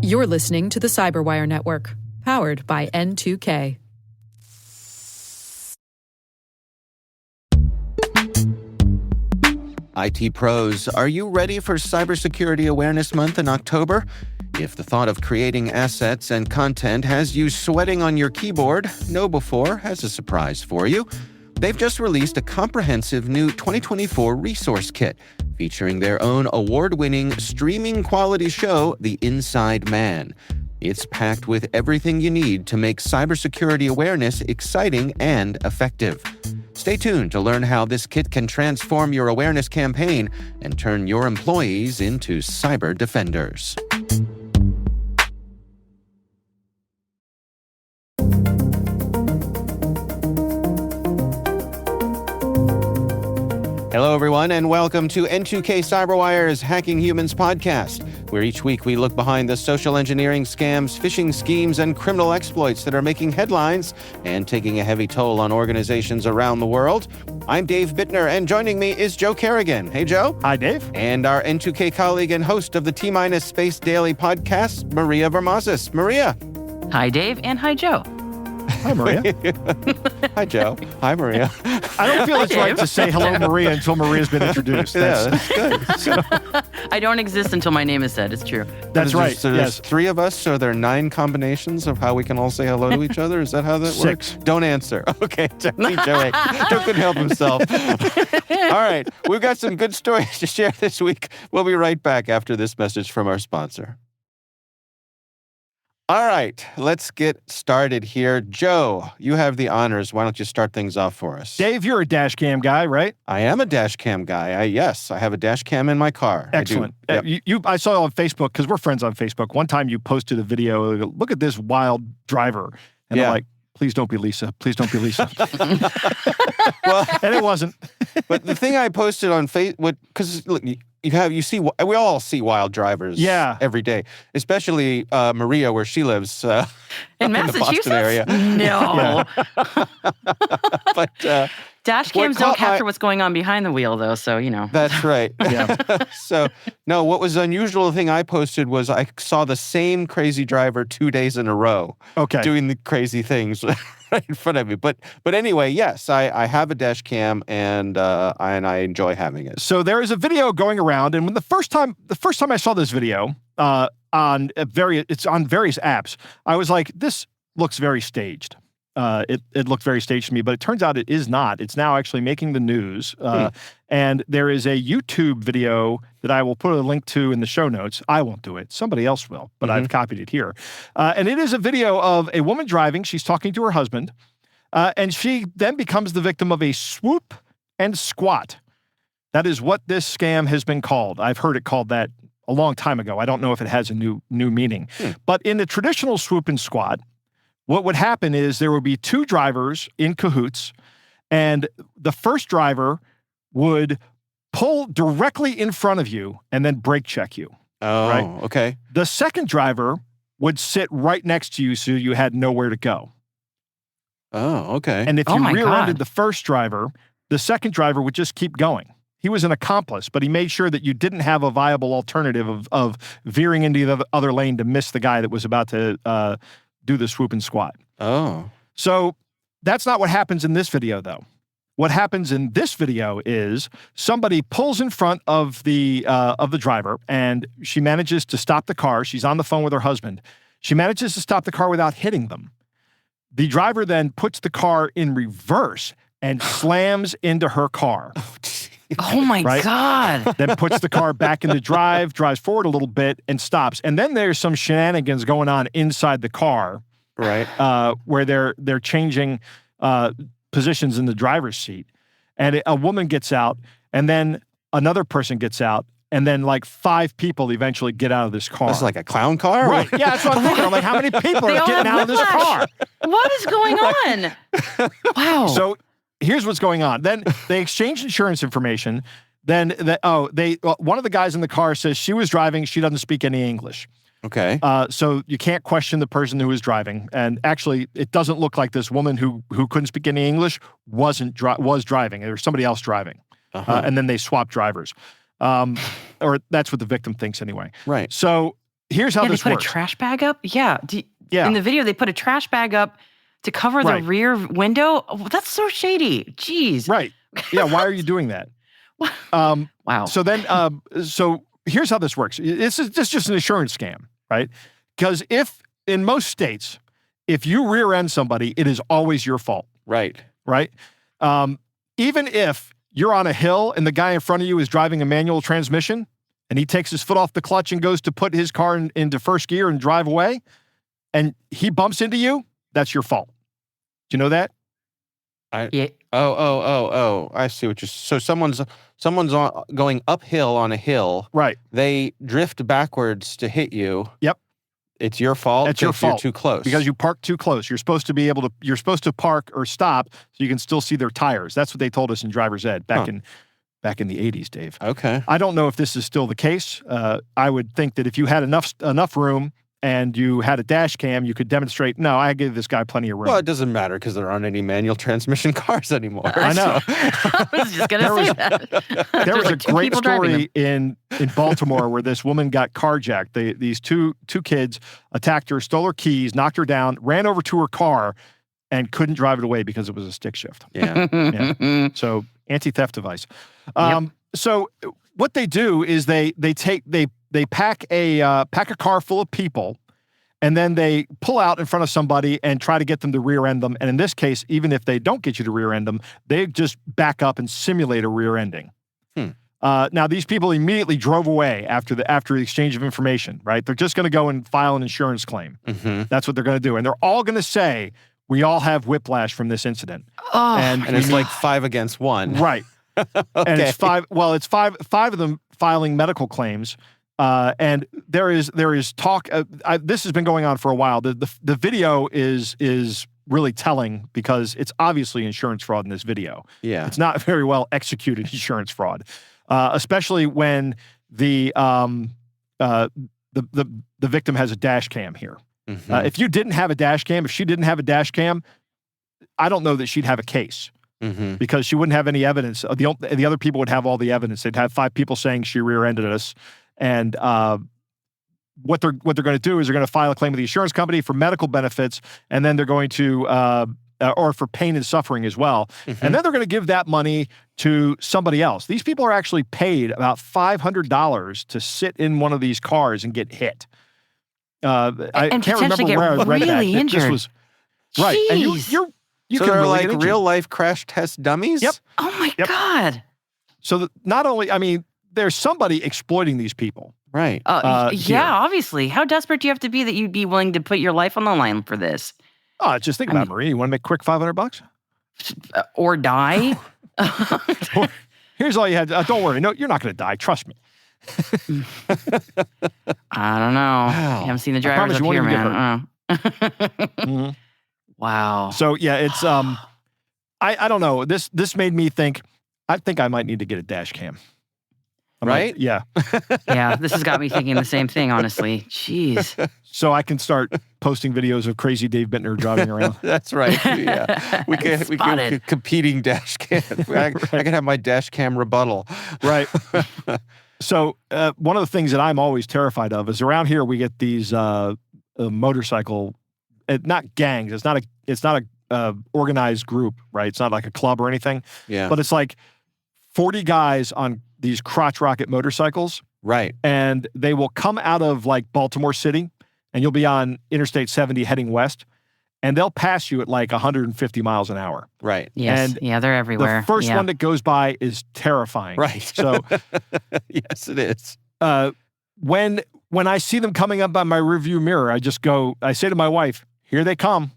You're listening to the Cyberwire Network, powered by N2K. IT pros, are you ready for Cybersecurity Awareness Month in October? If the thought of creating assets and content has you sweating on your keyboard, KnowBe4 has a surprise for you. They've just released a comprehensive new 2024 resource kit featuring their own award-winning streaming quality show, The Inside Man. It's packed with everything you need to make cybersecurity awareness exciting and effective. Stay tuned to learn how this kit can transform your awareness campaign and turn your employees into cyber defenders. Hello, everyone, and welcome to N2K Cyberwire's Hacking Humans podcast, where each week we look behind the social engineering scams, phishing schemes, and criminal exploits that are making headlines and taking a heavy toll on organizations around the world. I'm Dave Bittner, and joining me is Joe Kerrigan. Hey, Joe. Hi, Dave. And our N2K colleague and host of the T-Minus Space Daily podcast, Maria Vermazis. Maria. Hi, Dave, and hi, Joe. Hi, Maria. Hi, Joe. Hi, Maria. I don't feel it's right to say hello, Maria, until Maria's been introduced. That's good. I don't exist until my name is said. It's true. That's right. So there's three of us, so there are 9 combinations of how we can all say hello to each other? Is that how that works? 6. Don't answer. Okay, Joe couldn't help himself. All right, we've got some good stories to share this week. We'll be right back after this message from our sponsor. All right, let's get started here. Joe, you have the honors. Why don't you start things off for us? Dave, you're a dash cam guy, right? I am a dash cam guy. Yes, I have a dash cam in my car. Excellent. I do. Yep. I saw on Facebook, because we're friends on Facebook, one time you posted a video, look at this wild driver. And I'm like, please don't be Lisa. Please don't be Lisa. Well, and it wasn't. But the thing I posted on Facebook, because look, we all see wild drivers every day, especially Maria, where she lives in Massachusetts? The Boston area. No. But dash cams don't capture what's going on behind the wheel, though, so, you know. That's right. So, no, what was unusual thing I posted was I saw the same crazy driver 2 days in a row doing the crazy things right in front of me. But anyway, yes, I have a dash cam and I enjoy having it. So there is a video going around, and when the first time I saw this video it's on various apps, I was like, this looks very staged. It looked very staged to me, but it turns out it is not. It's now actually making the news. And there is a YouTube video that I will put a link to in the show notes. I won't do it. Somebody else will, but I've copied it here. And it is a video of a woman driving. She's talking to her husband, and she then becomes the victim of a swoop and squat. That is what this scam has been called. I've heard it called that a long time ago. I don't know if it has a new meaning. But in the traditional swoop and squat, what would happen is there would be 2 drivers in cahoots, and the first driver would pull directly in front of you and then brake check you. Oh, right? Okay. The second driver would sit right next to you so you had nowhere to go. Oh, okay. And if you rear-ended the first driver, the second driver would just keep going. He was an accomplice, but he made sure that you didn't have a viable alternative of veering into the other lane to miss the guy that was about to do the swoop and squat. Oh. So that's not what happens in this video, though. What happens in this video is somebody pulls in front of the driver, and she manages to stop the car. She's on the phone with her husband. She manages to stop the car without hitting them. The driver then puts the car in reverse and slams into her car. Oh, my God. Then puts the car back into drive, drives forward a little bit, and stops. And then there's some shenanigans going on inside the car, where they're changing positions in the driver's seat. And a woman gets out, and then another person gets out, and then like 5 people eventually get out of this car. That's like a clown car? Right. Yeah, that's what I'm thinking. I'm like, how many people are getting out of this car? What is going on? Wow. So here's what's going on. Then they exchange insurance information. Then one of the guys in the car says she was driving. She doesn't speak any English. Okay. So you can't question the person who was driving. And actually, it doesn't look like this woman who couldn't speak any English was driving. There was somebody else driving. And then they swapped drivers. Or that's what the victim thinks anyway. Right. So here's how Yeah, they this put works. a trash bag up? Yeah. Yeah. In the video, they put a trash bag up to cover the Right. rear window. Oh, that's so shady. Jeez. Right. Yeah. Why are you doing that? Wow. So then, so here's how this works. This is just an insurance scam, right? Because in most states, if you rear end somebody, it is always your fault, Right. right? Even if you're on a hill and the guy in front of you is driving a manual transmission and he takes his foot off the clutch and goes to put his car into first gear and drive away and he bumps into you, that's your fault. Do you know that? Yeah. Oh. I see what you're. So someone's going uphill on a hill. Right. They drift backwards to hit you. Yep. It's your fault. It's your fault. You're too close. Because you parked too close. You're supposed to park or stop so you can still see their tires. That's what they told us in driver's ed back in the 80s, Dave. Okay. I don't know if this is still the case. I would think that if you had enough room and you had a dash cam, you could demonstrate, no, I gave this guy plenty of room. Well, it doesn't matter because there aren't any manual transmission cars anymore. I know. I was just going to say that. There was like a two great people driving story in Baltimore where this woman got carjacked. These two kids attacked her, stole her keys, knocked her down, ran over to her car, and couldn't drive it away because it was a stick shift. Yeah. Yeah. So anti-theft device. So what they do is they pack a car full of people, and then they pull out in front of somebody and try to get them to rear end them. And in this case, even if they don't get you to rear end them, they just back up and simulate a rear ending. Now these people immediately drove away after the exchange of information. Right? They're just going to go and file an insurance claim. Mm-hmm. That's what they're going to do, and they're all going to say, "We all have whiplash from this incident." Oh. And it's like 5 against 1. Right. Okay. And it's five of them filing medical claims. And there is talk. This has been going on for a while. The video is really telling because it's obviously insurance fraud in this video. Yeah. It's not very well executed insurance fraud, especially when the victim has a dash cam here. Mm-hmm. If you didn't have a dash cam, if she didn't have a dash cam, I don't know that she'd have a case. Mm-hmm. Because she wouldn't have any evidence. The other people would have all the evidence. They'd have 5 people saying she rear-ended us, and what they're going to do is they're going to file a claim with the insurance company for medical benefits, and then they're going to or for pain and suffering as well, and then they're going to give that money to somebody else. These people are actually paid about $500 to sit in one of these cars and get hit. I can't remember where I read that. Really injured. This was right, and you so can they're really like get injured. real life crash test dummies? Yep. Oh my God. So not only, I mean, there's somebody exploiting these people. Right. Yeah, here. obviously. How desperate do you have to be that you'd be willing to put your life on the line for this? Just think about it, Marie. You want to make a quick $500? Or die? Here's all you had. Don't worry. No, you're not going to die. Trust me. I don't know. Wow. You haven't seen the I promise drivers up you here, won't even man. Mhm. Wow. So yeah, it's I don't know. This made me think. I think I might need to get a dash cam. Right? Yeah. Yeah, this has got me thinking the same thing, honestly. Jeez. So I can start posting videos of crazy Dave Bittner driving around. That's right. Yeah. We can Spotted. competing dash cam. I can have my dash cam rebuttal. Right. So one of the things that I'm always terrified of is around here we get these motorcycle, not gangs. It's not a organized group, right? It's not like a club or anything. Yeah. But it's like 40 guys on these crotch rocket motorcycles, Right. and they will come out of like Baltimore City, and you'll be on Interstate 70 heading west, and they'll pass you at like 150 miles an hour. Right. Yes. And Yeah, they're everywhere. The first Yeah. one that goes by is terrifying. Right. So yes, it is. when I see them coming up on my rearview mirror, I say to my wife, "Here they come,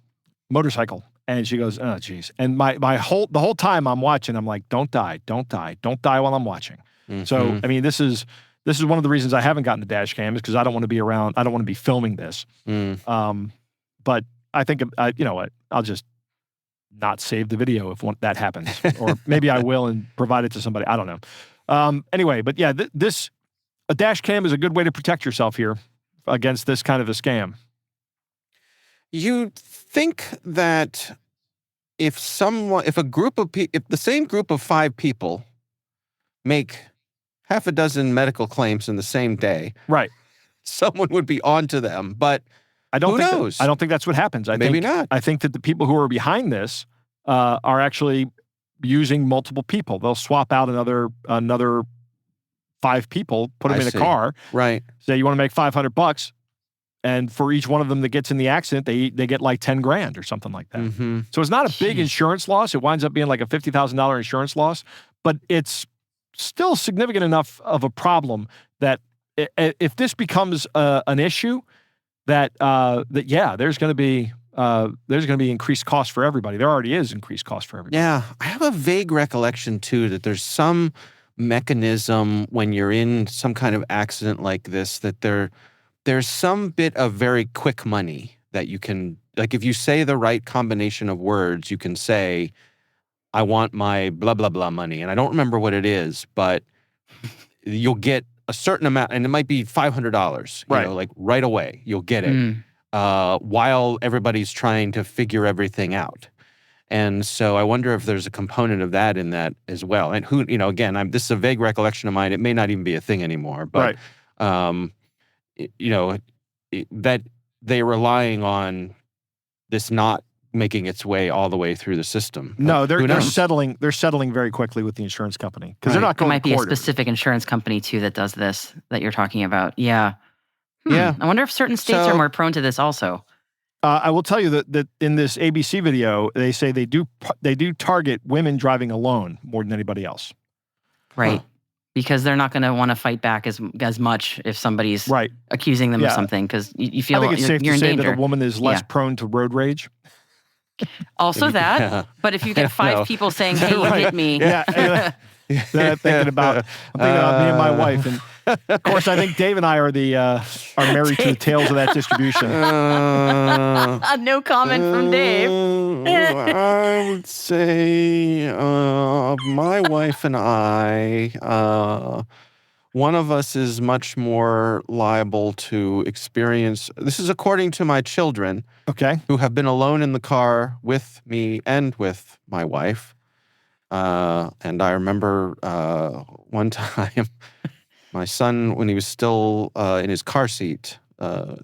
motorcycle." And she goes, "Oh, geez." And the whole time I'm watching, I'm like, "Don't die, don't die, don't die while I'm watching." So, I mean, this is one of the reasons I haven't gotten the dash cam is because I don't want to be around. I don't want to be filming this. But I think, you know what? I'll just not save the video if that happens. Or maybe I will and provide it to somebody. I don't know. Anyway, but yeah, a dash cam is a good way to protect yourself here against this kind of a scam. You think that if the same group of 5 people make half a dozen medical claims in the same day, Right. someone would be onto them. But who knows? I don't think that's what happens. Maybe not. I think that the people who are behind this are actually using multiple people. They'll swap out another 5 people, put them in a car. Right. Say you want to make $500, and for each one of them that gets in the accident, they get like $10,000 or something like that. Mm-hmm. So it's not a big insurance loss. It winds up being like a $50,000 insurance loss, but it's still significant enough of a problem that if this becomes an issue, that there's going to be increased cost for everybody. There already is increased cost for everybody. Yeah, I have a vague recollection too that there's some mechanism when you're in some kind of accident like this that there's some bit of very quick money that you can, like, if you say the right combination of words, you can say, I want my blah blah blah money, and I don't remember what it is, but you'll get a certain amount, and it might be $500, right? Like right away, you'll get it while everybody's trying to figure everything out. And so I wonder if there's a component of that in that as well. And who, again, this is a vague recollection of mine. It may not even be a thing anymore, but, that they're relying on this not making its way all the way through the system. No, they're settling very quickly with the insurance company because they're not going to court. It might be a specific insurance company too that does this that you're talking about. Yeah. Yeah. I wonder if certain states are more prone to this also. I will tell you that in this ABC video, they say they do target women driving alone more than anybody else. Right. Because they're not going to want to fight back as much if somebody's accusing them of something because you feel I think it's safe you're to in say danger. that a woman is less prone to road rage. Also that, but if you get 5 people saying, hey, you hit me. Yeah. I'm thinking about me and my wife. And of course, I think Dave and I are married to the tales of that distribution. No comment from Dave. I would say my wife and I, one of us is much more liable to experience, this is according to my children, who have been alone in the car with me and with my wife. And I remember one time, my son, when he was still in his car seat,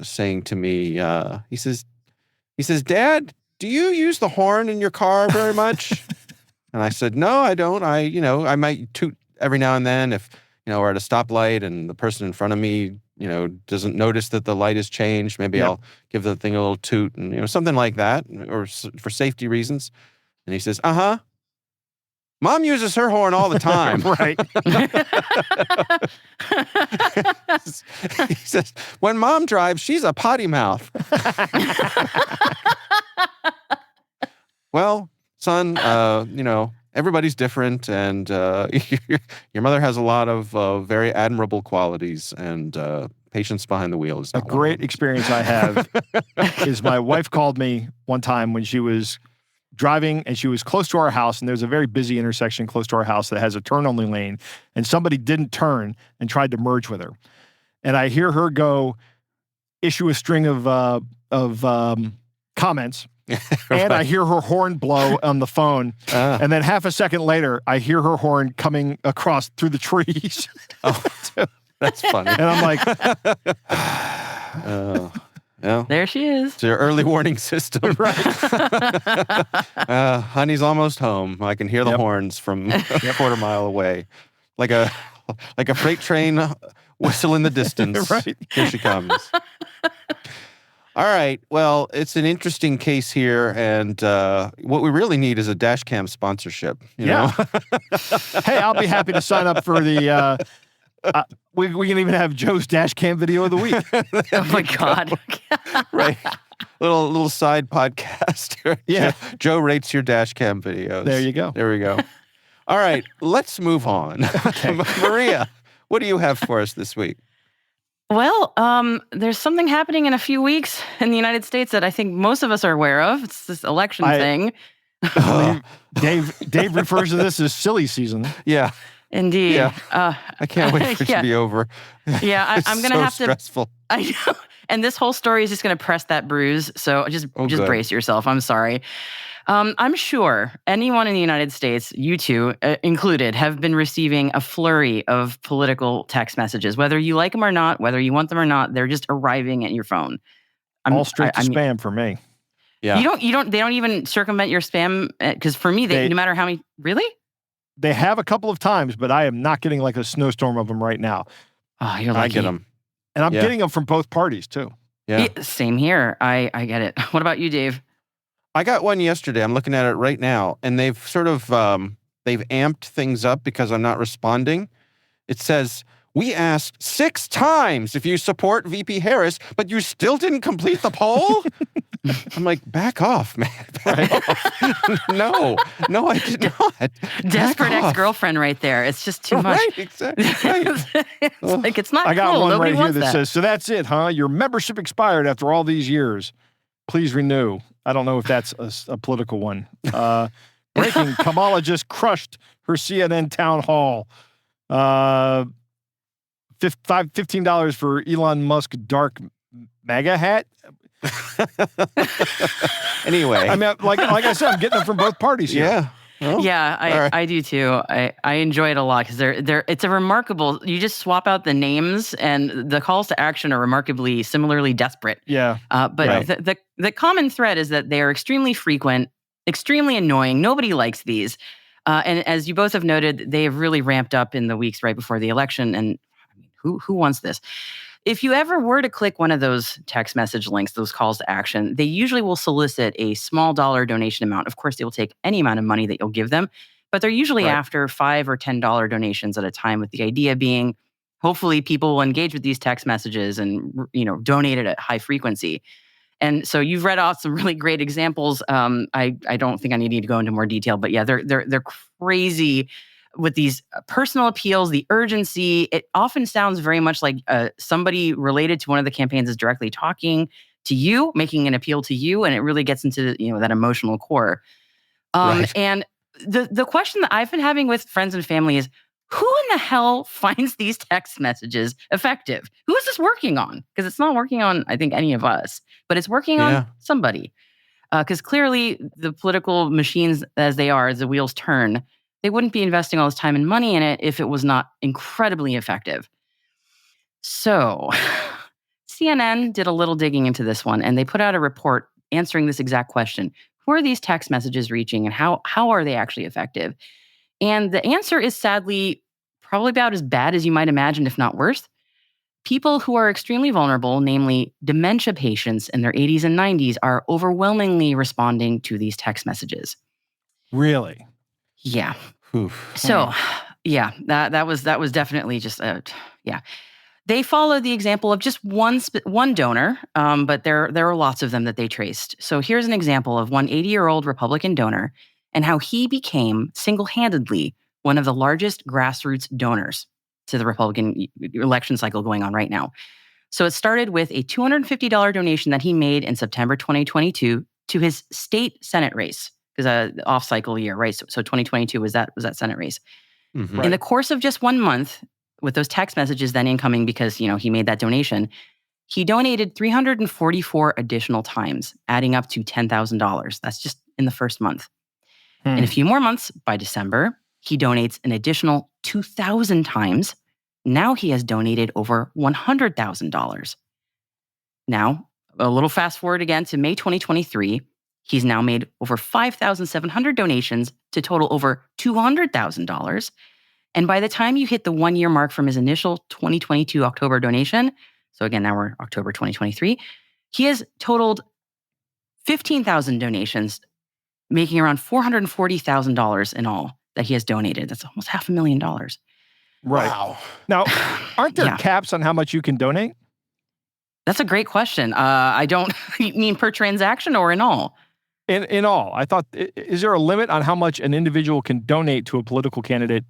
saying to me, he says, "Dad, do you use the horn in your car very much?" And I said, "No, I don't. I might toot every now and then if we're at a stoplight and the person in front of me, doesn't notice that the light has changed. Maybe I'll give the thing a little toot and something like that, or for safety reasons." And he says, "Uh-huh. Mom uses her horn all the time." Right. He says, "When Mom drives, she's a potty mouth." Well, son, everybody's different, and your mother has a lot of very admirable qualities, and patience behind the wheel is not a great experience I have is my wife called me one time when she was driving and she was close to our house, and there's a very busy intersection close to our house that has a turn-only lane, and somebody didn't turn and tried to merge with her. And I hear her issue a string of comments, and I hear her horn blow on the phone, and then half a second later, I hear her horn coming across through the trees. Oh, that's funny. And I'm like, yeah. There she is. It's your early warning system. Right. Honey's almost home. I can hear the horns from a quarter mile away. Like a freight train whistle in the distance. Right. Here she comes. All right. Well, it's an interesting case here, and what we really need is a dash cam sponsorship. You know? Hey, I'll be happy to sign up for the. We can even have Joe's dash cam video of the week. Oh my God! Right, little side podcast here. Yeah, Joe rates your dash cam videos. There you go. There we go. All right, let's move on. Okay. Maria, what do you have for us this week? Well, there's something happening in a few weeks in the United States that I think most of us are aware of. It's this election thing. Dave refers to this as silly season. Yeah. Indeed. Yeah. I can't wait for it to be over. Yeah, I'm going to have to. Stressful. I know. And this whole story is just going to press that bruise. So just brace yourself. I'm sorry. I'm sure anyone in the United States, you two included, have been receiving a flurry of political text messages. Whether you like them or not, whether you want them or not, they're just arriving at your phone. All straight to spam for me. Yeah. They don't even circumvent your spam, because for me, no matter how many, really? They have a couple of times, but I am not getting like a snowstorm of them right now. Oh, you're lucky. I get them. And I'm getting them from both parties too. Yeah. Same here. I get it. What about you, Dave? I got one yesterday. I'm looking at it right now, and they've sort of they've amped things up because I'm not responding. It says, "We asked 6 times if you support VP Harris, but you still didn't complete the poll." I'm like, back off, man. Back off. No, I did not. Desperate ex-girlfriend right there. It's just too much. Right, exactly. Right. It's like, it's not cool. I got one Nobody right here that says, "So that's it, huh? Your membership expired after all these years. Please renew." I don't know if that's a political one. Breaking, Kamala just crushed her CNN town hall. $15 for Elon Musk dark MAGA hat. Anyway, I mean, like I said, I'm getting them from both parties here. Yeah. Well, yeah, I do too. I enjoy it a lot because it's a remarkable. You just swap out the names, and the calls to action are remarkably similarly desperate. Yeah. But the common thread is that they are extremely frequent, extremely annoying. Nobody likes these, and as you both have noted, they have really ramped up in the weeks right before the election. And I mean, who wants this? If you ever were to click one of those text message links, those calls to action, they usually will solicit a small dollar donation amount. Of course, they will take any amount of money that you'll give them, but they're usually after $5 or $10 donations at a time, with the idea being, hopefully people will engage with these text messages and, donate it at high frequency. And so you've read off some really great examples. I don't think I need to go into more detail, but yeah, they're crazy with these personal appeals, the urgency. It often sounds very much like somebody related to one of the campaigns is directly talking to you, making an appeal to you, and it really gets into that emotional core. And the question that I've been having with friends and family is, who in the hell finds these text messages effective? Who is this working on? Because it's not working on, I think, any of us, but it's working on somebody. Because clearly the political machines, as they are, as the wheels turn, they wouldn't be investing all this time and money in it if it was not incredibly effective. So CNN did a little digging into this one, and they put out a report answering this exact question. Who are these text messages reaching, and how are they actually effective? And the answer is sadly probably about as bad as you might imagine, if not worse. People who are extremely vulnerable, namely dementia patients in their 80s and 90s, are overwhelmingly responding to these text messages. Really? Yeah. Oof. So, yeah, that was definitely just They follow the example of just one donor, but there are lots of them that they traced. So here's an example of one 80-year-old Republican donor and how he became single-handedly one of the largest grassroots donors to the Republican election cycle going on right now. So it started with a $250 donation that he made in September 2022 to his state Senate race, because off-cycle year, right? So 2022 was that Senate race. Mm-hmm. In the course of just 1 month, with those text messages then incoming because he made that donation, he donated 344 additional times, adding up to $10,000. That's just in the first month. In a few more months, by December, he donates an additional 2,000 times. Now he has donated over $100,000. Now, a little fast forward again to May 2023, he's now made over 5,700 donations to total over $200,000. And by the time you hit the 1-year mark from his initial 2022 October donation, so again, now we're October 2023, he has totaled 15,000 donations, making around $440,000 in all that he has donated. That's almost $500,000. Right. Wow. Now, aren't there caps on how much you can donate? That's a great question. I don't you mean per transaction or in all? In all. I thought, is there a limit on how much an individual can donate to a political candidate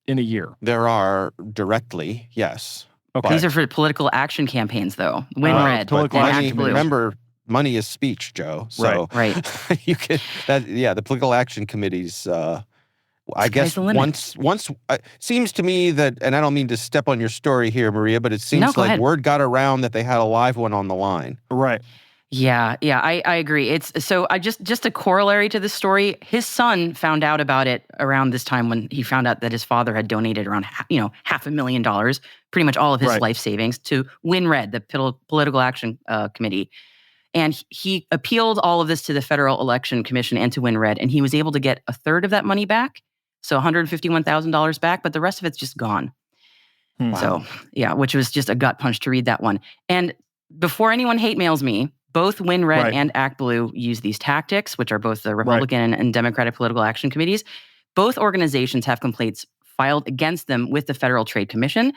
in a year? There are directly, yes. Okay. These are for political action campaigns, though. Win red and act blue. Remember, money is speech, Joe. So right. you can the political action committees I Sky's guess the limit. once seems to me that, and I don't mean to step on your story here, Maria, but it No, seems go like ahead. word got around that they had a live one on the line. Right. Yeah, I agree. It's so I just a corollary to this story. His son found out about it around this time when he found out that his father had donated around $500,000, pretty much all of his Right. life savings, to WinRed, the Political Action Committee. And he appealed all of this to the Federal Election Commission and to WinRed, and he was able to get a third of that money back, so $151,000 back, but the rest of it's just gone. Wow. So, yeah, which was just a gut punch to read that one. And before anyone hate mails me, both WinRed Right. and Act Blue use these tactics, which are both the Republican and Democratic political action committees. Both organizations have complaints filed against them with the Federal Trade Commission.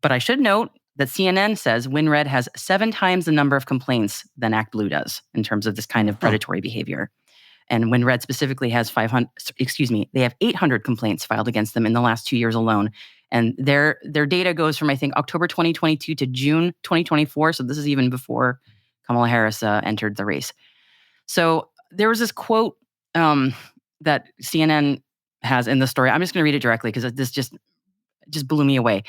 But I should note that CNN says WinRed has 7 times the number of complaints than Act Blue does in terms of this kind of predatory behavior. And WinRed specifically has they have 800 complaints filed against them in the last 2 years alone. And their data goes from, I think, October 2022 to June 2024. So this is even before Kamala Harris entered the race. So there was this quote that CNN has in the story. I'm just going to read it directly because this just blew me away.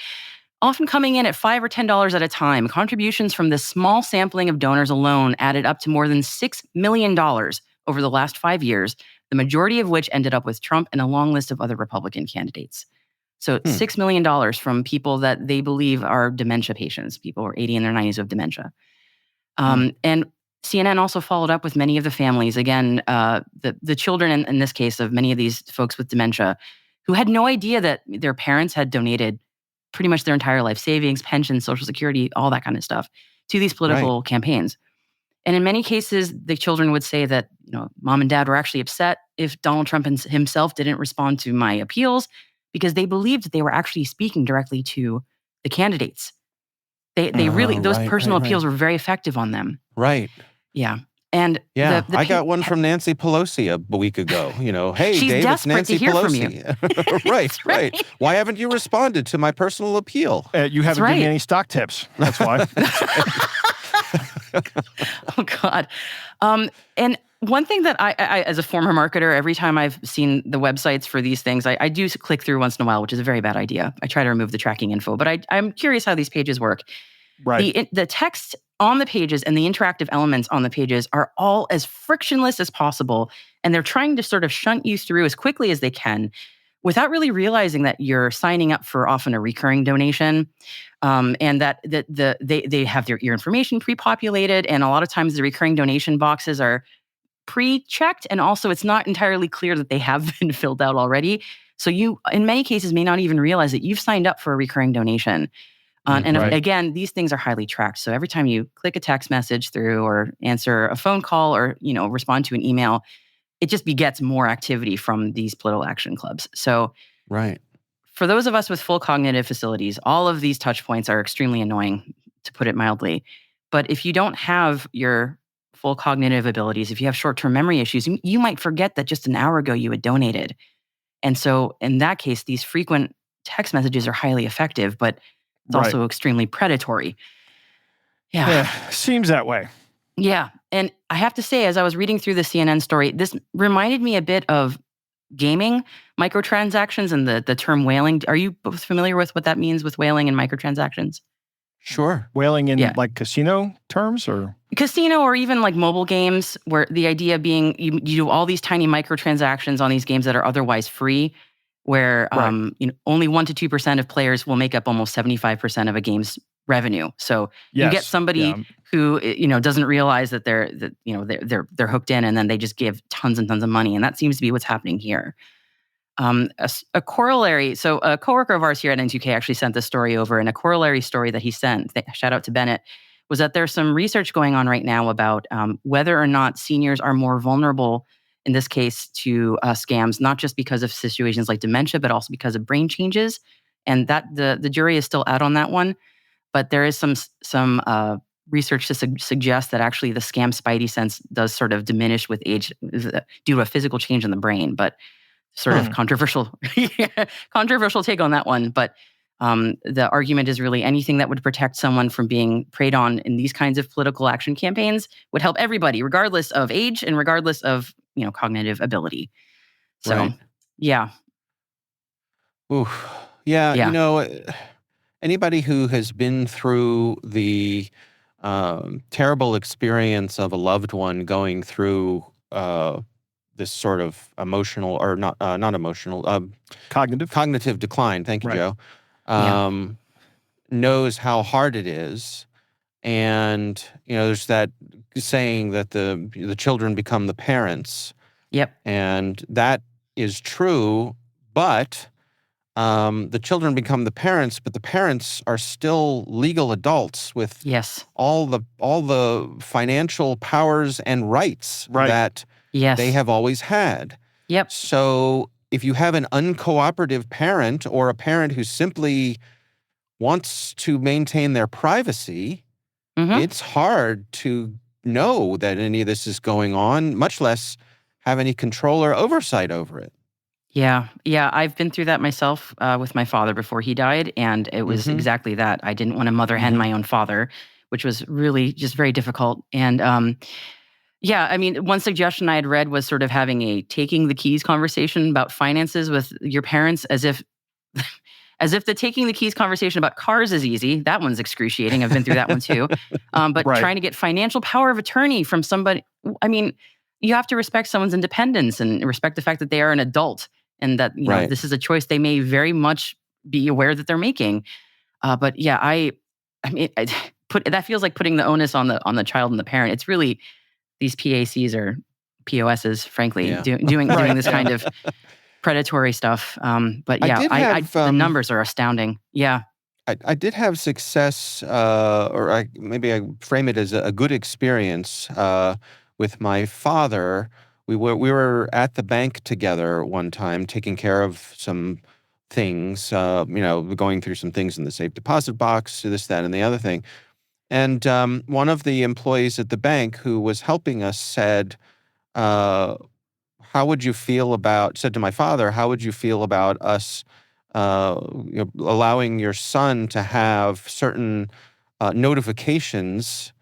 Often coming in at $5 or $10 at a time, contributions from this small sampling of donors alone added up to more than $6 million over the last 5 years, the majority of which ended up with Trump and a long list of other Republican candidates. So $6 million from people that they believe are dementia patients, people who are 80 in their 90s of dementia. And CNN also followed up with many of the families, again, the children in this case of many of these folks with dementia, who had no idea that their parents had donated pretty much their entire life savings, pensions, Social Security, all that kind of stuff to these political campaigns. And in many cases, the children would say that, mom and dad were actually upset if Donald Trump himself didn't respond to my appeals because they believed that they were actually speaking directly to the candidates. They really, those personal appeals were very effective on them. Right. Yeah. And I got one from Nancy Pelosi a week ago. Hey, she's Dave, it's desperate Nancy to hear Pelosi. from you. Right. Why haven't you responded to my personal appeal? You haven't given me any stock tips. That's why. Oh, God. And one thing that I, as a former marketer, every time I've seen the websites for these things, I do click through once in a while, which is a very bad idea. I try to remove the tracking info, but I'm curious how these pages work. Right. The text on the pages and the interactive elements on the pages are all as frictionless as possible, and they're trying to sort of shunt you through as quickly as they can without really realizing that you're signing up for often a recurring donation, and that they have your information pre-populated, and a lot of times the recurring donation boxes are pre-checked, and also it's not entirely clear that they have been filled out already. So you, in many cases, may not even realize that you've signed up for a recurring donation. And again, these things are highly tracked. So every time you click a text message through or answer a phone call or, respond to an email, it just begets more activity from these political action clubs. So for those of us with full cognitive facilities, all of these touch points are extremely annoying, to put it mildly. But if you don't have your full cognitive abilities, if you have short-term memory issues, you might forget that just an hour ago you had donated. And so in that case, these frequent text messages are highly effective, but it's also extremely predatory. Yeah. Seems that way. Yeah. And I have to say, as I was reading through the CNN story, this reminded me a bit of gaming microtransactions and the term whaling. Are you both familiar with what that means with whaling and microtransactions? Sure. Whaling in like casino terms or? Casino or even like mobile games, where the idea being you do all these tiny microtransactions on these games that are otherwise free, where only 1% to 2% of players will make up almost 75% of a game's revenue. So you get somebody who doesn't realize that they're hooked in, and then they just give tons and tons of money, and that seems to be what's happening here. A corollary. So a coworker of ours here at N2K actually sent this story over, and a corollary story that he sent, shout out to Bennett, was that there's some research going on right now about whether or not seniors are more vulnerable, in this case, to scams, not just because of situations like dementia, but also because of brain changes. And that the jury is still out on that one. But there is some research to suggest that actually the scam spidey sense does sort of diminish with age due to a physical change in the brain. But sort of controversial take on that one. But the argument is really anything that would protect someone from being preyed on in these kinds of political action campaigns would help everybody, regardless of age and regardless of cognitive ability. So, yeah. Ooh, yeah, Yeah. anybody who has been through the terrible experience of a loved one going through this sort of emotional or not emotional, Cognitive. cognitive decline. Thank you, Right. Joe. Yeah. Um, knows how hard it is, and there's that saying that the children become the parents, Yep. and that is true, but the children become the parents, but the parents are still legal adults with Yes. all the financial powers and rights Right. that they Yes. have always had. Yep. So if you have an uncooperative parent or a parent who simply wants to maintain their privacy, Hmm. it's hard to know that any of this is going on, much less have any control or oversight over it. Yeah. Yeah. I've been through that myself with my father before he died. And it was Mm-hmm. exactly that. I didn't want to mother hen Mm-hmm. my own father, which was really just very difficult. And yeah, I mean, one suggestion I had read was sort of having a taking the keys conversation about finances with your parents as if the taking the keys conversation about cars is easy. That one's excruciating. I've been through that one too. But Right. trying to get financial power of attorney from somebody, I mean, you have to respect someone's independence and respect the fact that they are an adult and that, Right. this is a choice they may very much be aware that they're making. But yeah, I mean, that feels like putting the onus on the child and the parent. It's really these PACs or POSs, frankly, Yeah. doing Right. this Yeah. kind of predatory stuff. But I yeah, did I have the numbers are astounding. Yeah. I did have success, or maybe I frame it as a good experience with my father. We were at the bank together one time, taking care of some things, going through some things in the safe deposit box, this, that, and the other thing. And one of the employees at the bank who was helping us said, uh, how would you feel about, said to my father, how would you feel about us allowing your son to have certain notifications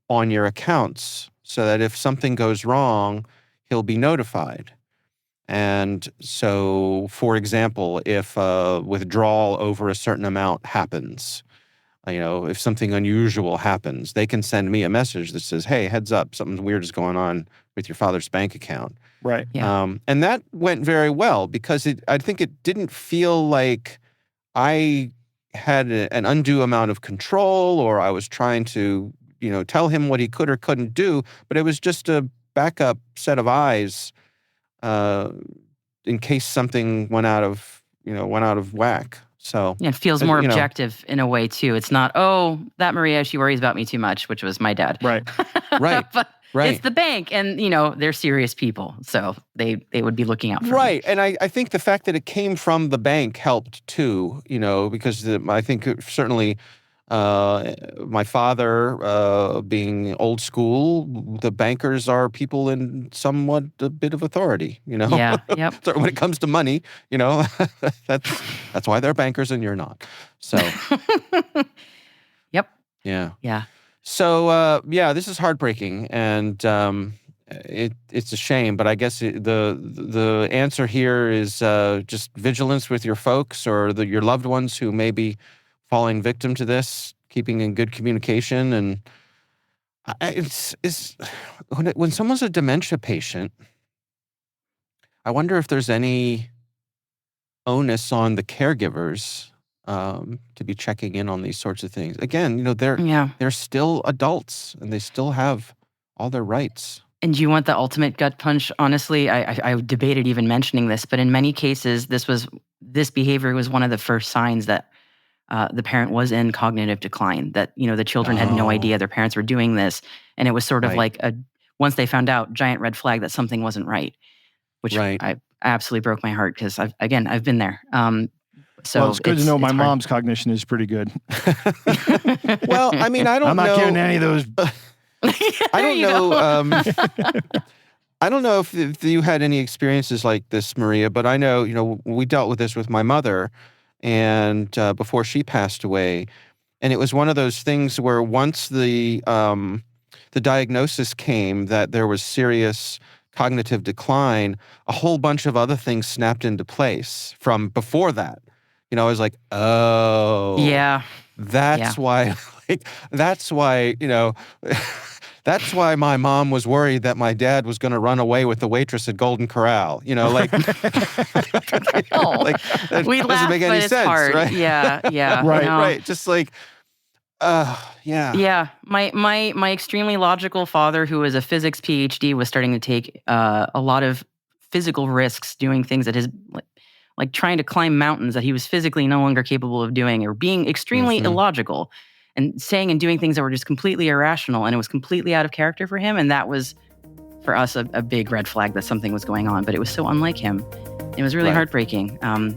on your accounts so that if something goes wrong, he'll be notified? And so, for example, if a withdrawal over a certain amount happens, if something unusual happens, they can send me a message that says, hey, heads up, something weird is going on with your father's bank account. Right. Yeah. And that went very well because I think it didn't feel like I had an undue amount of control or I was trying to, tell him what he could or couldn't do, but it was just a backup set of eyes uh, in case something went out of whack. So, Yeah, it feels more objective in a way too. It's not, oh, that Maria, she worries about me too much, which was my dad. Right. Right. But Right. it's the bank and they're serious people. So they would be looking out for me. Right. And I think the fact that it came from the bank helped too, because I think certainly my father being old school, the bankers are people in somewhat a bit of authority, Yeah. Yep. So when it comes to money, that's why they're bankers and you're not. So, Yep. yeah. Yeah. So yeah, this is heartbreaking, and it's a shame. But I guess the answer here is just vigilance with your folks or your loved ones who may be falling victim to this. Keeping in good communication, and it's when someone's a dementia patient, I wonder if there's any onus on the caregivers to be checking in on these sorts of things. Again, Yeah. they're still adults and they still have all their rights. And do you want the ultimate gut punch? Honestly, I debated even mentioning this, but in many cases, this behavior was one of the first signs that the parent was in cognitive decline. That the children had no Oh, idea their parents were doing this, and it was sort of right, like once they found out, giant red flag that something wasn't right, which right. I absolutely broke my heart because I've been there. So Well, it's good to know my hard. mom's cognition is pretty good. Well, I mean, I don't I'm not know. giving any of those. I don't know. I don't know if you had any experiences like this, Maria, but I know, we dealt with this with my mother, and before she passed away, and it was one of those things where once the diagnosis came that there was serious cognitive decline, a whole bunch of other things snapped into place from before that. I was like, oh, Yeah. that's why, that's why, that's why my mom was worried that my dad was going to run away with the waitress at Golden Corral. Oh, that we doesn't laugh, make but any it's sense, hard. right? Yeah. Right, no. Right. Just like, yeah. Yeah, my extremely logical father, who was a physics PhD, was starting to take a lot of physical risks doing things that his like trying to climb mountains that he was physically no longer capable of doing, or being extremely illogical and saying and doing things that were just completely irrational, and it was completely out of character for him. And that was for us a big red flag that something was going on. But it was so unlike him. It was really heartbreaking. And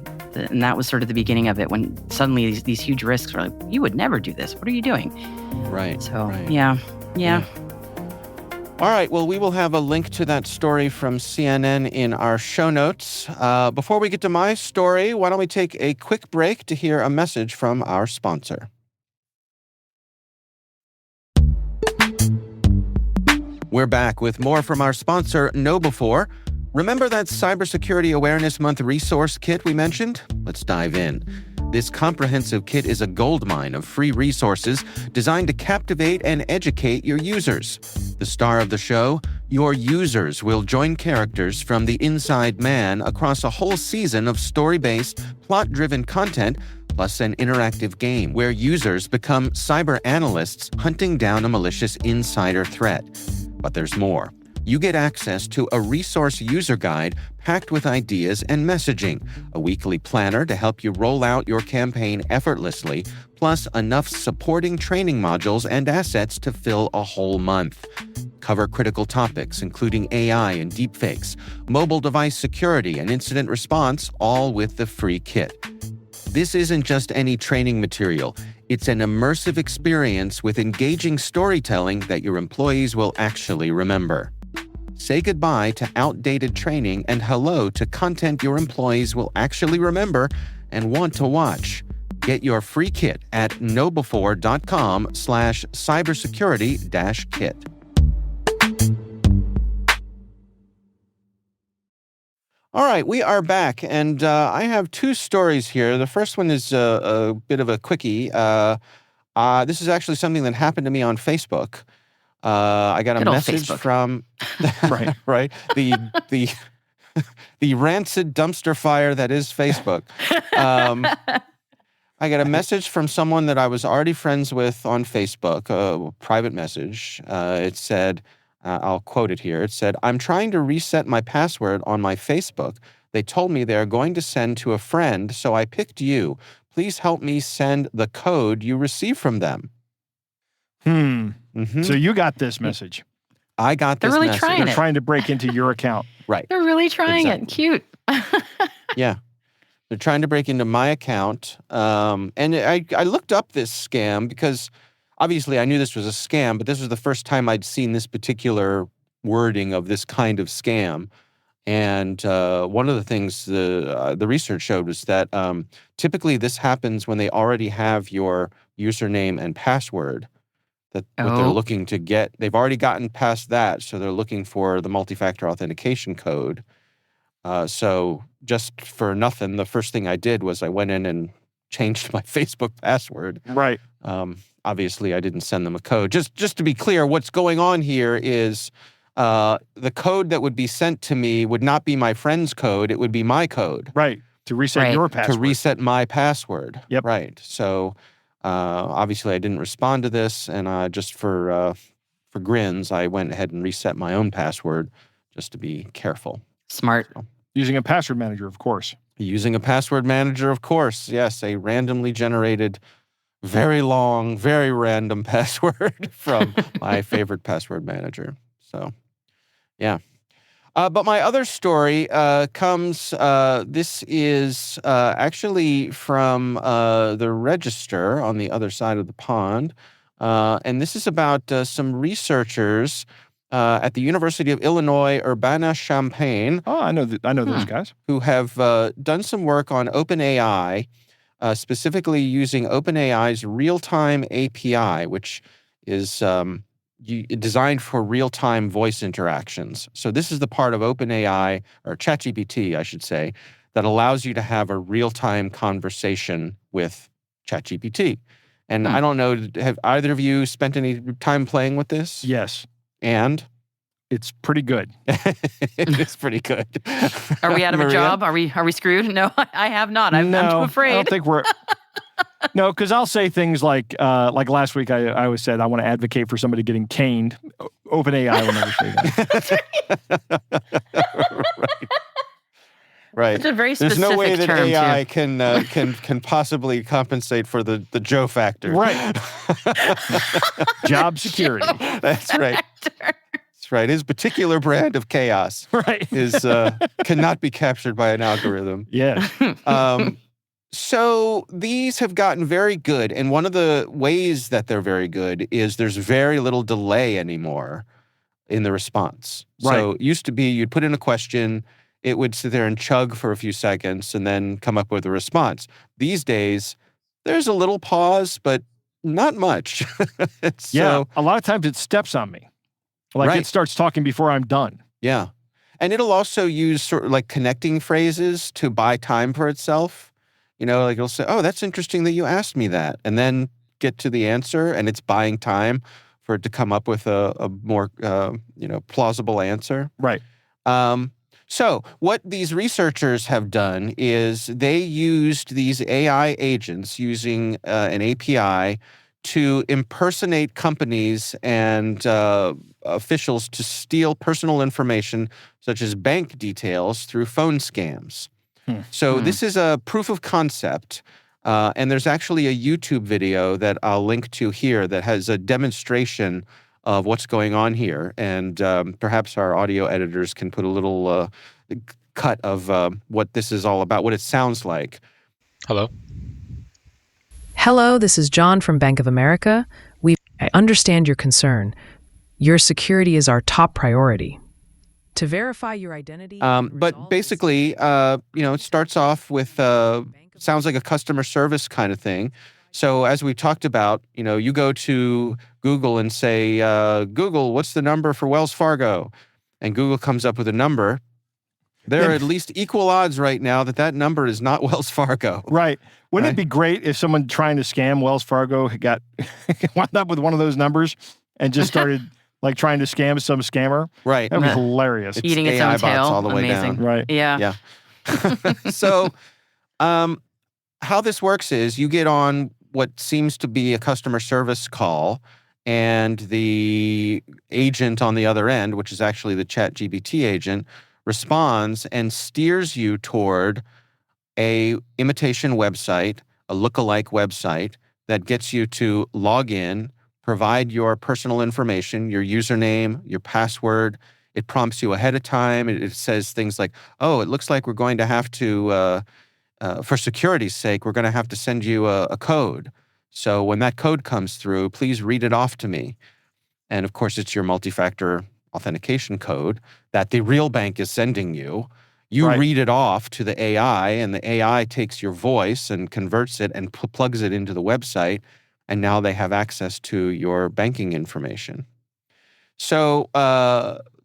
that was sort of the beginning of it, when suddenly these huge risks were like, you would never do this. What are you doing? Right. So, right. Yeah. All right. Well, we will have a link to that story from CNN in our show notes. Before we get to my story, why don't we take a quick break to hear a message from our sponsor? We're back with more from our sponsor, KnowBe4. Remember that Cybersecurity Awareness Month resource kit we mentioned? Let's dive in. This comprehensive kit is a goldmine of free resources designed to captivate and educate your users. The star of the show, your users will join characters from The Inside Man across a whole season of story-based, plot-driven content, plus an interactive game where users become cyber analysts hunting down a malicious insider threat. But there's more. You get access to a resource user guide packed with ideas and messaging, a weekly planner to help you roll out your campaign effortlessly, plus enough supporting training modules and assets to fill a whole month. Cover critical topics including AI and deepfakes, mobile device security and incident response, all with the free kit. This isn't just any training material. It's an immersive experience with engaging storytelling that your employees will actually remember. Say goodbye to outdated training and hello to content your employees will actually remember and want to watch. Get your free kit at knowbefore.com/cybersecurity-kit. All right, we are back, and I have two stories here. The first one is a bit of a quickie. This is actually something that happened to me on Facebook. I got a message from right the the rancid dumpster fire that is Facebook. I got a message from someone that I was already friends with on Facebook, a private message. It said, I'll quote it here. It said, "I'm trying to reset my password on my Facebook. They told me they're going to send to a friend, so I picked you. Please help me send the code you received from them." So you got this message. I got this They're really message. trying They're it. trying to break into your account. Right. They're really trying Exactly. it. Cute. Yeah. They're trying to break into my account. And I looked up this scam because obviously I knew this was a scam, but this was the first time I'd seen this particular wording of this kind of scam. And one of the things the research showed was that typically this happens when they already have your username and password. That what they're looking to get, they've already gotten past that, so they're looking for the multi-factor authentication code. So just for nothing, the first thing I did was I went in and changed my Facebook password. Right. Obviously, I didn't send them a code. Just to be clear, what's going on here is the code that would be sent to me would not be my friend's code. It would be my code. Right. To reset your password. To reset my password. Yep. Right. So obviously, I didn't respond to this, and just for grins, I went ahead and reset my own password just to be careful. Smart. So, Using a password manager, of course. using a password manager, of course. Yes, a randomly generated, very long, very random password from my favorite password manager. So, yeah. But my other story comes, this is actually from the Register on the other side of the pond. And this is about some researchers at the University of Illinois, Urbana-Champaign. Oh, I know those guys. Who have done some work on OpenAI, specifically using OpenAI's real-time API, which is designed for real-time voice interactions. So this is the part of OpenAI, or ChatGPT, I should say, that allows you to have a real-time conversation with ChatGPT. And I don't know, have either of you spent any time playing with this? Yes. And? It's pretty good. It's pretty good. Are we out of a Maria? job? Are we screwed? No, I have not. I'm too afraid. I don't think we're... No, because I'll say things like last week I always said I want to advocate for somebody getting caned. OpenAI will never say that. Right. It's a very There's specific no way that term, AI too. can possibly compensate for the Joe factor. Right. Job security. That's right. That's right. His particular brand of chaos Right. is cannot be captured by an algorithm. Yeah. So these have gotten very good, and one of the ways that they're very good is there's very little delay anymore in the response. Right. So it used to be you'd put in a question, it would sit there and chug for a few seconds and then come up with a response. These days, there's a little pause, but not much. Yeah. A lot of times it steps on me. Like Right. it starts talking before I'm done. Yeah. And it'll also use sort of like connecting phrases to buy time for itself. You know, like it'll say, oh, that's interesting that you asked me that. And then get to the answer, and it's buying time for it to come up with a more, plausible answer. Right. So what these researchers have done is they used these AI agents using an API to impersonate companies and officials to steal personal information, such as bank details, through phone scams. So this is a proof of concept, and there's actually a YouTube video that I'll link to here that has a demonstration of what's going on here, and perhaps our audio editors can put a little cut of what this is all about, what it sounds like. Hello. Hello, this is John from Bank of America. I understand your concern. Your security is our top priority. To verify your identity... But basically, it starts off with, sounds like a customer service kind of thing. So as we talked about, you go to Google and say, Google, what's the number for Wells Fargo? And Google comes up with a number. There are at least equal odds right now that number is not Wells Fargo. Right. Wouldn't it be great if someone trying to scam Wells Fargo got wound up with one of those numbers and just started like trying to scam some scammer? Right. That'd be hilarious. Eating its AI own tail. bots all the way Amazing. down. Right. Yeah. So how this works is you get on what seems to be a customer service call, and the agent on the other end, which is actually the ChatGPT agent, responds and steers you toward a imitation website, a lookalike website that gets you to log in, provide your personal information, your username, your password. It prompts you ahead of time. It says things like, oh, it looks like we're going to have to, for security's sake, we're going to have to send you a code. So when that code comes through, please read it off to me. And of course, it's your multi-factor authentication code that the real bank is sending you. You read it off to the AI, and the AI takes your voice and converts it and plugs it into the website, and now they have access to your banking information. So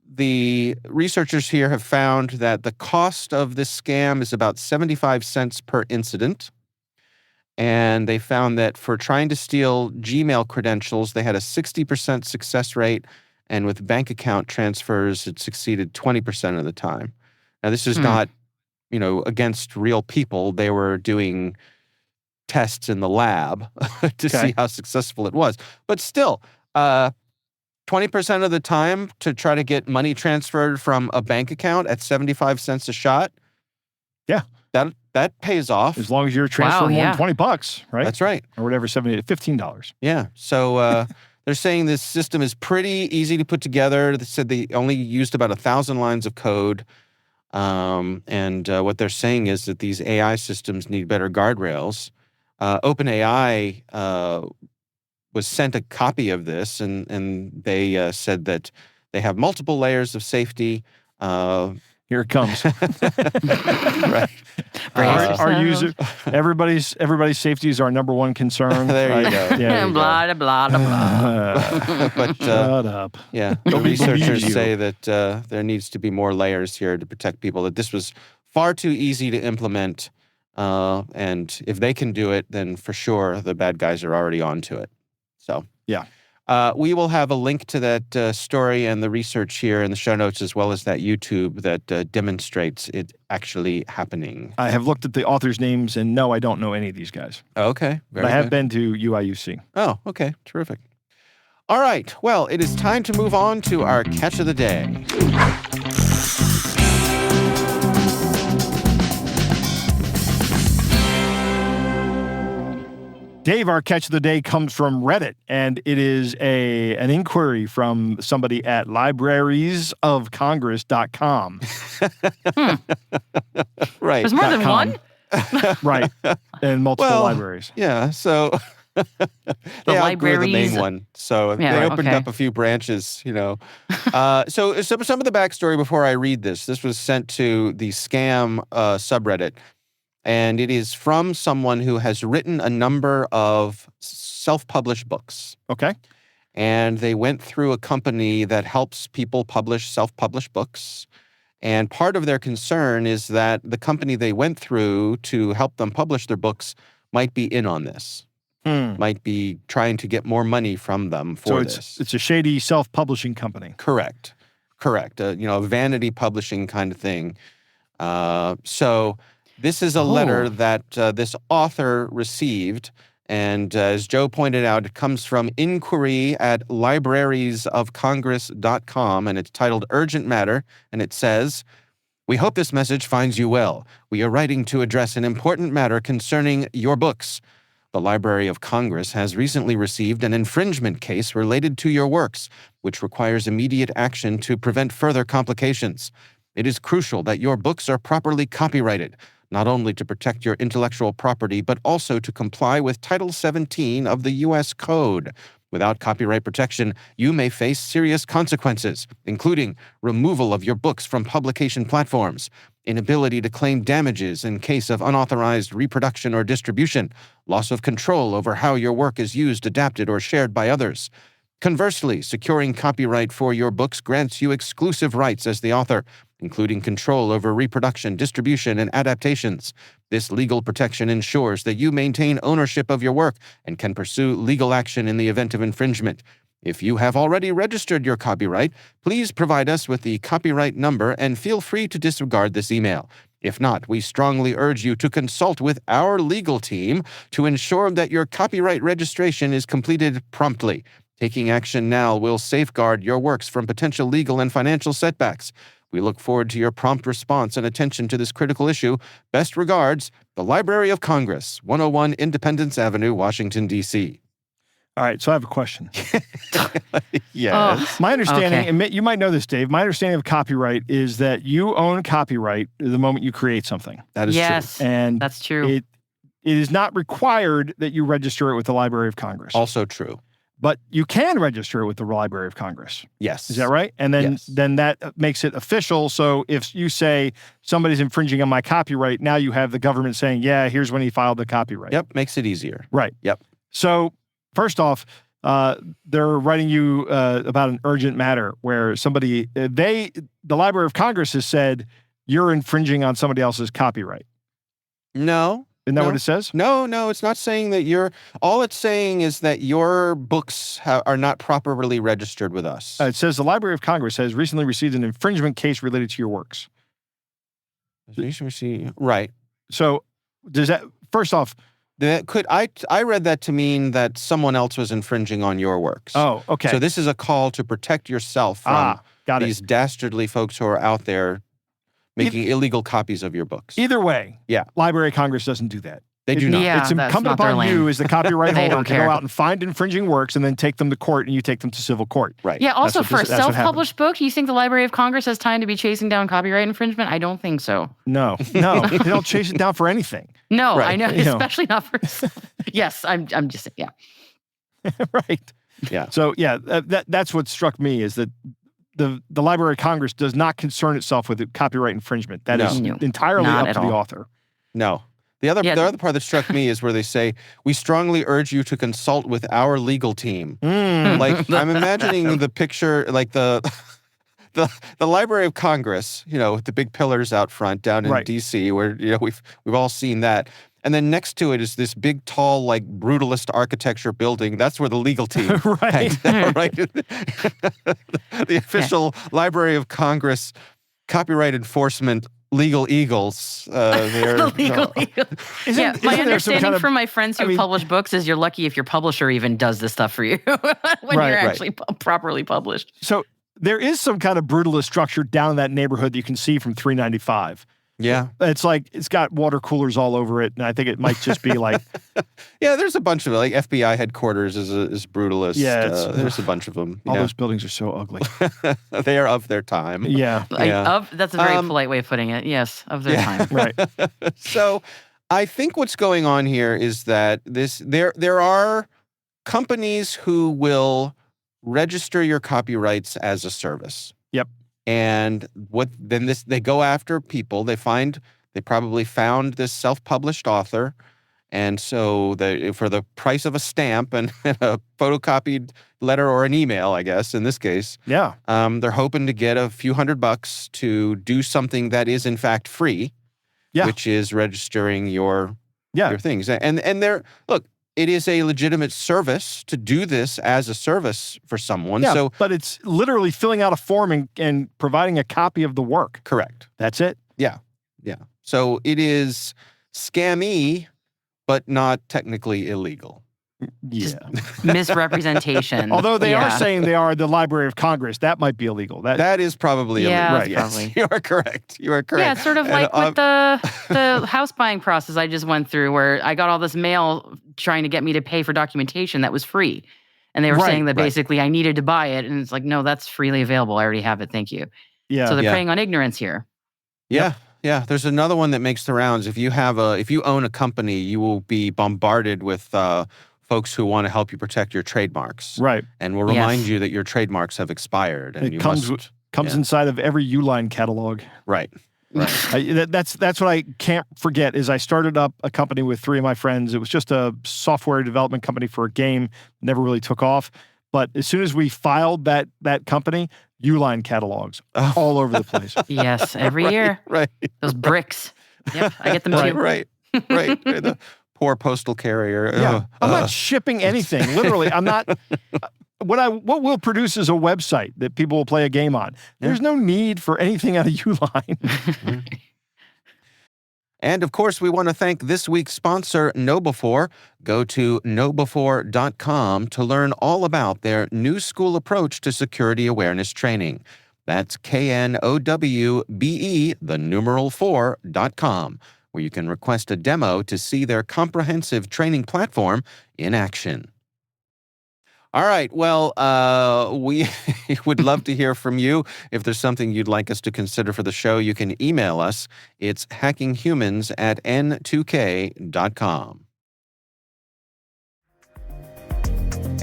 the researchers here have found that the cost of this scam is about 75 cents per incident. And they found that for trying to steal Gmail credentials, they had a 60% success rate. And with bank account transfers, it succeeded 20% of the time. Now, this is not, against real people. They were doing tests in the lab to see how successful it was. But still, 20% of the time to try to get money transferred from a bank account at 75 cents a shot. Yeah. That pays off. As long as you're transferring more than $20, right? That's right. Or whatever, $15. Yeah. So they're saying this system is pretty easy to put together. They said they only used about 1,000 lines of code. And what they're saying is that these AI systems need better guardrails. OpenAI was sent a copy of this, and they said that they have multiple layers of safety. Here it comes. Right. Brace Our yourselves. user, everybody's safety is our number one concern. There you right? go. Yeah, Blah, blah, blah, blah. But shut up. yeah, the Nobody believes researchers you. say that there needs to be more layers here to protect people, that this was far too easy to implement. And if they can do it, then for sure the bad guys are already onto it. So Yeah. we will have a link to that story and the research here in the show notes, as well as that YouTube that demonstrates it actually happening. I have looked at the authors' names, and no, I don't know any of these guys. Okay, But very I have good. been to UIUC. Oh, okay, terrific. All right, well, it is time to move on to our catch of the day. Dave, our catch of the day comes from Reddit, and it is an inquiry from somebody at librariesofcongress.com. Right. There's more than .com. one? Right. And multiple Well, libraries. Yeah, so they outgrew the main libraries- one. So Yeah, they right, opened okay. up a few branches, So some of the backstory before I read this. This was sent to the scam subreddit, and it is from someone who has written a number of self-published books. Okay. And they went through a company that helps people publish self-published books. And part of their concern is that the company they went through to help them publish their books might be in on this, might be trying to get more money from them for So this. it's a shady self-publishing company. Correct. A vanity publishing kind of thing. So this is a letter that this author received. And as Joe pointed out, it comes from inquiry at librariesofcongress.com, and it's titled Urgent Matter, and it says, "We hope this message finds you well. We are writing to address an important matter concerning your books. The Library of Congress has recently received an infringement case related to your works, which requires immediate action to prevent further complications. It is crucial that your books are properly copyrighted, not only to protect your intellectual property, but also to comply with Title 17 of the U.S. Code. Without copyright protection, you may face serious consequences, including removal of your books from publication platforms, inability to claim damages in case of unauthorized reproduction or distribution, loss of control over how your work is used, adapted, or shared by others. Conversely, securing copyright for your books grants you exclusive rights as the author, including control over reproduction, distribution, and adaptations. This legal protection ensures that you maintain ownership of your work and can pursue legal action in the event of infringement. If you have already registered your copyright, please provide us with the copyright number and feel free to disregard this email. If not, we strongly urge you to consult with our legal team to ensure that your copyright registration is completed promptly. Taking action now will safeguard your works from potential legal and financial setbacks. We look forward to your prompt response and attention to this critical issue. Best regards, the Library of Congress, 101 Independence Avenue, Washington, D.C. All right, so I have a question. Yes. My understanding, Okay. and you might know this, Dave, my understanding of copyright is that you own copyright the moment you create something. That is Yes, And that's true. it is not required that you register it with the Library of Congress. true. Also true. But you can register it with the Library of Congress. Yes. Is that right? And then Yes. then that makes it official. So if you say somebody's infringing on my copyright, now you have the government saying, yeah, here's when he filed the copyright. Yep, makes it easier. Right. Yep. So first off, they're writing you about an urgent matter where somebody, the Library of Congress has said you're infringing on somebody else's copyright. No. Isn't that No. what it says? No, it's not saying that all it's saying is that your books are not properly registered with us. It says the Library of Congress has recently received an infringement case related to your works. Right. So does that, first off, I read that to mean that someone else was infringing on your works. oh, okay. So this is a call to protect yourself from got these dastardly folks who are out there making illegal copies of your books. Either way, Yeah. Library of Congress doesn't do that. They do not. Yeah. It's that's incumbent not their upon you lane. as the copyright They holder don't to care. go out and find infringing works and then take them to court, and you take them to civil court. Right. Yeah, also what for a this- that's what self-published book, you think the Library of Congress has time to be chasing down copyright infringement? I don't think so. No, they don't chase it down for anything. No, Right. I know, You know. especially not for. Yes, I'm just yeah. Right. Yeah. So yeah, that's what struck me is that the Library of Congress does not concern itself with copyright infringement. That is No. entirely Not up at to the all. author. No. The other part that struck me is where they say, we strongly urge you to consult with our legal team. Like, I'm imagining the picture, like the Library of Congress, with the big pillars out front down in Right. D.C., where, we've all seen that. And then next to it is this big, tall, like, brutalist architecture building. That's where the legal team Right. hangs out, right? The official Library of Congress copyright enforcement legal eagles. The legal eagle. My isn't there some understanding kind of- from my friends who publish books is you're lucky if your publisher even does this stuff for you when Right, you're right. actually properly published. So there is some kind of brutalist structure down in that neighborhood that you can see from 395. Yeah. It's like it's got water coolers all over it, and I think it might just be like Yeah, there's a bunch of it. Like FBI headquarters is brutalist. Yeah, there's a bunch of them. all those buildings are so ugly. They are of their time. Yeah, That's a very polite way of putting it. Yes, of their time. right. So I think what's going on here is that there are companies who will register your copyrights as a service. Yep. And they go after people. They probably found this self-published author, and so for the price of a stamp and a photocopied letter or an email, I guess in this case, Yeah. they're hoping to get a few $100 to do something that is in fact free, which is registering your things. And look. It is a legitimate service to do this as a service for someone. Yeah, So but it's literally filling out a form and providing a copy of the work. correct. That's it. Yeah. So it is scammy, but not technically illegal. Yeah. Misrepresentation. Although they are Yeah. saying they are the Library of Congress, that might be illegal. That is probably Yeah, illegal. that's Yes, probably. you are correct. You are correct. Yeah, it's sort of And, like with the house buying process I just went through, where I got all this mail trying to get me to pay for documentation that was free. And they were Right, saying that right. basically I needed to buy it. And it's like, no, that's freely available. I already have it. Thank you. Yeah. So they're Yeah. preying on ignorance here. Yeah. There's another one that makes the rounds. If you own a company, you will be bombarded with folks who want to help you protect your trademarks. Right. And will remind Yes. you that your trademarks have expired. And It you comes must, comes yeah. inside of every Uline catalog. Right. That's what I can't forget is I started up a company with three of my friends. It was just a software development company for a game. Never really took off. But as soon as we filed that company, Uline catalogs all over the place. Yes, every year. Right. Those bricks. Yep, I get them too. Right. The poor postal carrier. Yeah, I'm not shipping anything. Literally, I'm not. What we'll produce is a website that people will play a game on. There's no need for anything out of Uline. And of course, we want to thank this week's sponsor, KnowBefore. Go to knowbefore.com to learn all about their new school approach to security awareness training. That's KNOWBE, the numeral 4.com, where you can request a demo to see their comprehensive training platform in action. All right. Well, we would love to hear from you. If there's something you'd like us to consider for the show, you can email us. It's hackinghumans@n2k.com.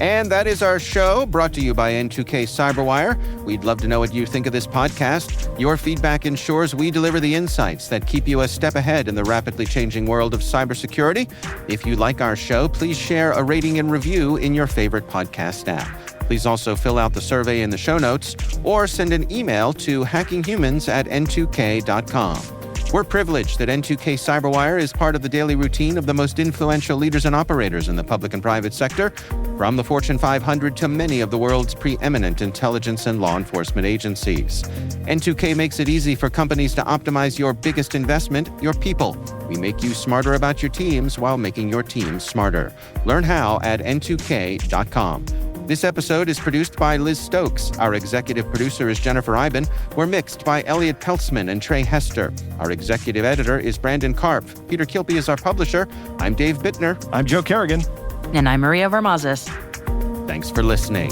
And that is our show, brought to you by N2K Cyberwire. We'd love to know what you think of this podcast. Your feedback ensures we deliver the insights that keep you a step ahead in the rapidly changing world of cybersecurity. If you like our show, please share a rating and review in your favorite podcast app. Please also fill out the survey in the show notes or send an email to hackinghumans@n2k.com. We're privileged that N2K Cyberwire is part of the daily routine of the most influential leaders and operators in the public and private sector, from the Fortune 500 to many of the world's preeminent intelligence and law enforcement agencies. N2K makes it easy for companies to optimize your biggest investment, your people. We make you smarter about your teams while making your teams smarter. Learn how at n2k.com. This episode is produced by Liz Stokes. Our executive producer is Jennifer Iben. We're mixed by Elliot Peltzman and Trey Hester. Our executive editor is Brandon Karpf. Peter Kilpie is our publisher. I'm Dave Bittner. I'm Joe Kerrigan. And I'm Maria Varmazis. Thanks for listening.